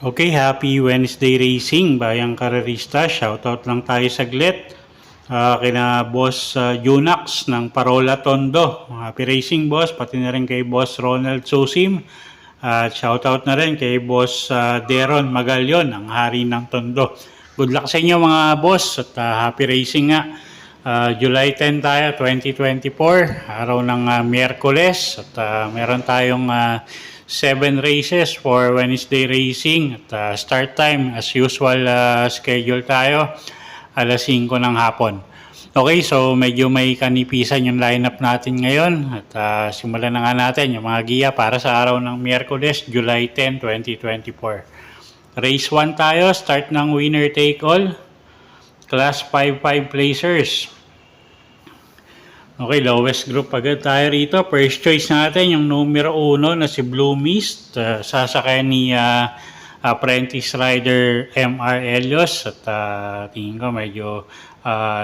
Okay, happy Wednesday racing, bayang karerista. Shoutout lang tayo saglit. Kina Boss Junax ng Parola Tondo. Happy racing, boss. Pati na rin kay Boss Ronald Susim. At shoutout na rin kay Boss Deron Magalyon, ang hari ng Tondo. Good luck sa inyo mga boss at happy racing nga. July 10 tayo, 2024, araw ng Miyerkules. At meron tayong 7 races for Wednesday racing. At start time, as usual, schedule tayo, alas 5 ng hapon. Okay, so medyo may kanipisan yung lineup natin ngayon. At simulan na nga natin yung mga giya para sa araw ng Miyerkules, July 10, 2024. Race 1 tayo, start ng winner take all. Class 5 placers. Okay, lowest group agad tayo rito. First choice natin, yung numero 1 na si Blue Mist. Sasakay ni Apprentice Rider MR Elios. At tingin ko medyo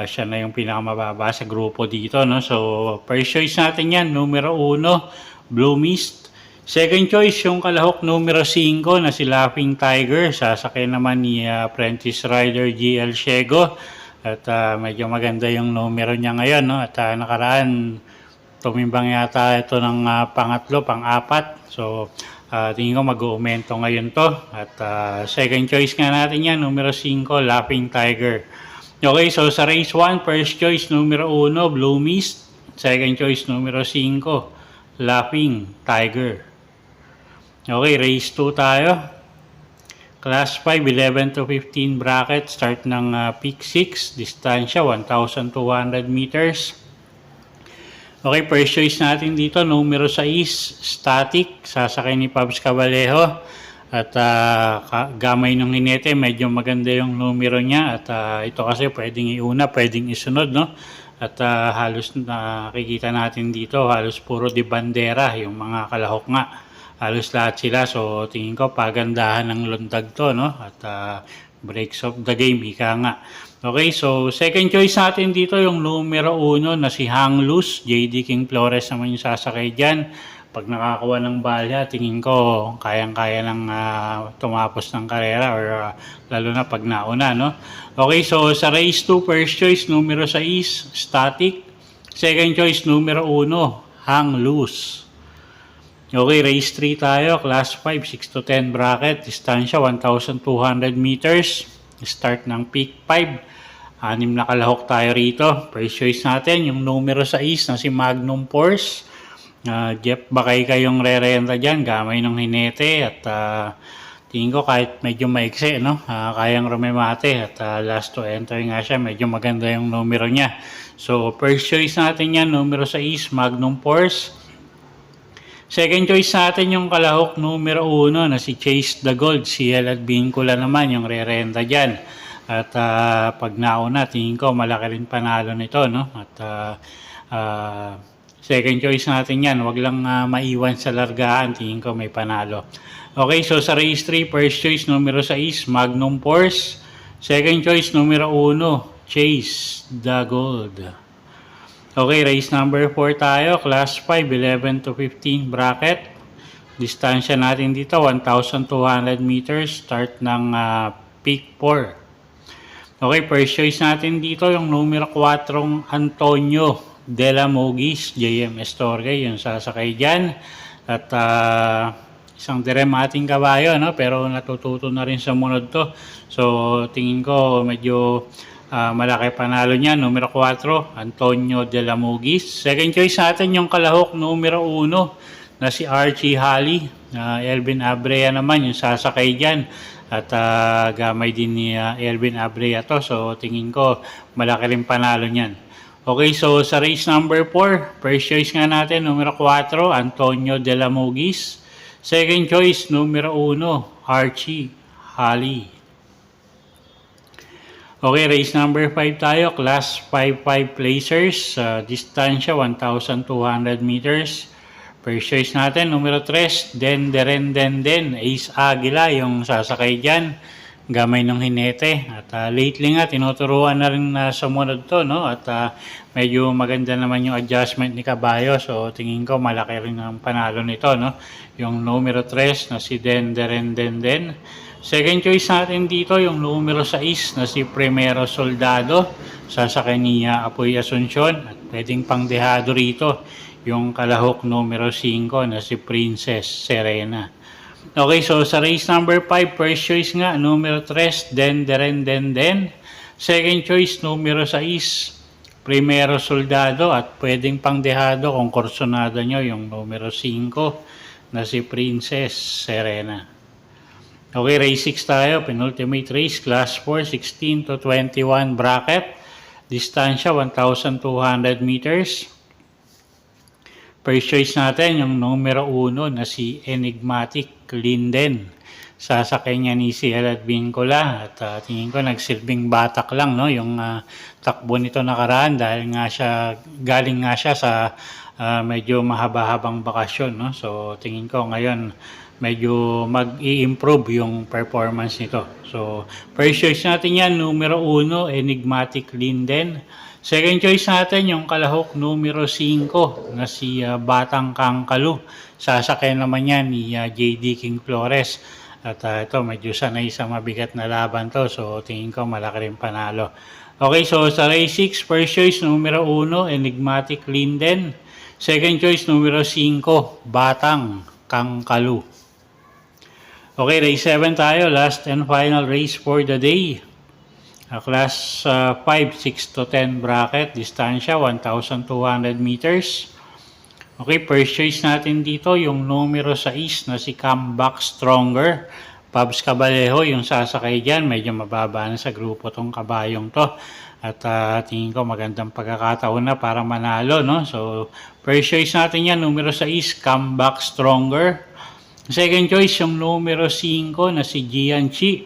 siya na yung pinakamababa sa grupo dito. No? So, first choice natin yan, numero 1, Blue Mist. Second choice, yung kalahok numero 5 na si Laughing Tiger. Sasakay naman ni Apprentice Rider GL Shego. At medyo maganda yung numero niya ngayon. No? At nakaraan, tumimbang yata ito ng pangatlo, pang-apat. So, tingin ko mag-uumento ngayon to. At second choice nga natin yan, numero 5, Laughing Tiger. Okay, so sa race 1, first choice, numero 1, Blue Mist. Second choice, numero 5, Laughing Tiger. Okay, race 2 tayo. Class 5, 11 to 15 bracket, start ng peak 6, distansya 1,200 meters. Okay, first choice natin dito, numero 6, static, sasakay ni Pabs Cabalejo. At gamay ng hinete, medyo maganda yung numero niya. At ito kasi pwedeng iuna, pwedeng isunod, no? At halos nakikita natin dito, halos puro di bandera, yung mga kalahok nga. Halos lahat sila, so tingin ko pagandahan ng lundag to, no? At breaks of the game, ika nga. Okay, so second choice natin dito yung numero 1 na si Hang Loose. JD King Flores naman yung sasakay dyan. Pag nakakuha ng balya, tingin ko kayang-kaya lang tumapos ng karera or lalo na pag nauna, no? Okay, so sa race 2, first choice numero 6, static. Second choice numero 1, Hang Loose. Okay, race 3 tayo, class 5, 6 to 10 bracket, distansya 1,200 meters, start ng peak 5, 6 na kalahok tayo rito. First choice natin, yung numero 6 na si Magnum Force. Jeff, bakay kayong re-renta dyan, gamay ng hinete at tingin ko kahit medyo maiksi, no? Kayang rumemate at last to enter nga siya, medyo maganda yung numero niya. So, first choice natin yan, numero 6, Magnum Force. Second choice natin yung kalahok numero 1 na si Chase the Gold. CL at Vincula naman yung re-renta dyan. At pag nauna, tingin ko malaki rin panalo nito, no? At second choice natin yan. Wag lang maiwan sa largaan, tingin ko may panalo. Okay, so sa race 3, first choice numero 6, Magnum Force. Second choice numero 1, Chase the Gold. Okay, race number 4 tayo, class 5, 11 to 15 bracket. Distansya natin dito, 1,200 meters, start ng peak 4. Okay, first choice natin dito, yung numero 4, Antonio de la Mogis, JM Estorge, yung sasakay dyan. At isang direm ating kabayo, no? Pero natututo na rin sa munod to. So, tingin ko medyo malaki panalo niya, numero 4, Antonio de la Mogis. Second choice natin yung kalahok numero 1 na si Archie Halley. Elvin Abrea naman yung sasakay dyan. At gamay din ni Elvin Abrea to. So tingin ko malaki rin panalo niyan. Okay, so sa race number 4, first choice nga natin, numero 4, Antonio de la Mogis. Second choice, numero 1, Archie Halley. Okay, race number 5 tayo, class 5 placers, distansya 1,200 meters. First choice natin, numero 3, Den, Ace Agila, yung sasakay dyan. Gamay ng hinete. At lately nga, tinuturuan na rin sumunod to, no? At medyo maganda naman yung adjustment ni Kabayo. So, tingin ko malaki rin ang panalo nito, no? Yung numero 3 na si Den. Second choice natin dito, yung numero 6 na si Primero Soldado. Sasakay ni Apoy Asuncion. At pwedeng pangdehado rito, yung kalahok numero 5 na si Princess Serena. Okay, so sa race number 5, first choice nga, numero 3, Den. Second choice, numero 6, Primero Soldado. At pwedeng pangdehado kung kursonada nyo yung numero 5 na si Princess Serena. Okay, race 6 tayo. Penultimate race, class 4, 16 to 21 bracket. Distansya, 1,200 meters. First choice natin, yung numero 1 na si Enigmatic Linden. Sasakay niya ni CL at Vincola. At tingin ko nagsilbing batak lang, no? Yung takbo nito nakaraan dahil nga galing nga siya sa medyo mahaba-habang bakasyon, no? So tingin ko ngayon medyo mag-i-improve yung performance nito. So first choice natin yan, numero 1, Enigmatic Linden. Second choice natin, yung kalahok numero 5 na si Batang Kangkalu. Sasakay naman yan ni JD King Flores. At ito, medyo sanay sa mabigat na laban to. So, tingin ko malaki rin panalo. Okay, so sa race 6, first choice numero 1, Enigmatic Linden. Second choice numero 5, Batang Kangkalu. Okay, race 7 tayo. Last and final race for the day. Class 5, 6 to 10 bracket, distansya 1,200 meters. Okay, first choice natin dito, yung numero 6 na si Comeback Stronger. Pabs Cabalejo, yung sasakay dyan, medyo mababa na sa grupo tong kabayong to. At tingin ko magandang pagkakataon na para manalo, no? So, first choice natin yan, numero 6, Comeback Stronger. Second choice, yung numero 5 na si Gian Chi.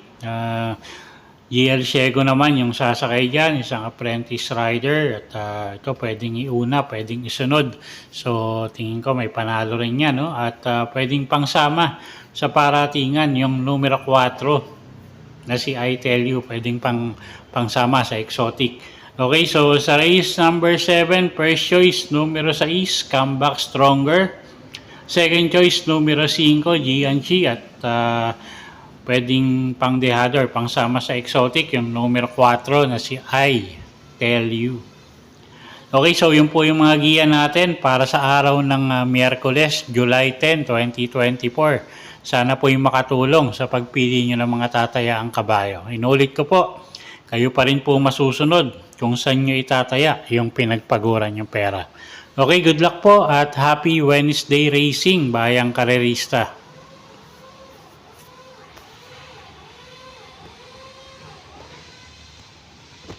GL Ciego naman yung sasakay dyan, isang apprentice rider. At ito pwedeng iuna, pwedeng isunod. So tingin ko may panalo rin yan, no? At pwedeng pangsama sa paratingan yung numero 4 na si I Tell You. Pwedeng pangsama sa exotic. Okay, so sa race number 7, first choice numero 6, Comeback Stronger. Second choice numero 5, Gianchi. At pwedeng pangdehado or pangsama sa exotic yung numero 4 na si I Tell You. Okay, so yun po yung mga giya natin para sa araw ng Miyerkules, July 10, 2024. Sana po yung makatulong sa pagpili nyo ng mga tatayaang kabayo. Inulit ko po, kayo pa rin po masusunod kung saan nyo itataya yung pinagpaguran yung pera. Okay, good luck po at happy Wednesday racing, bayang karerista.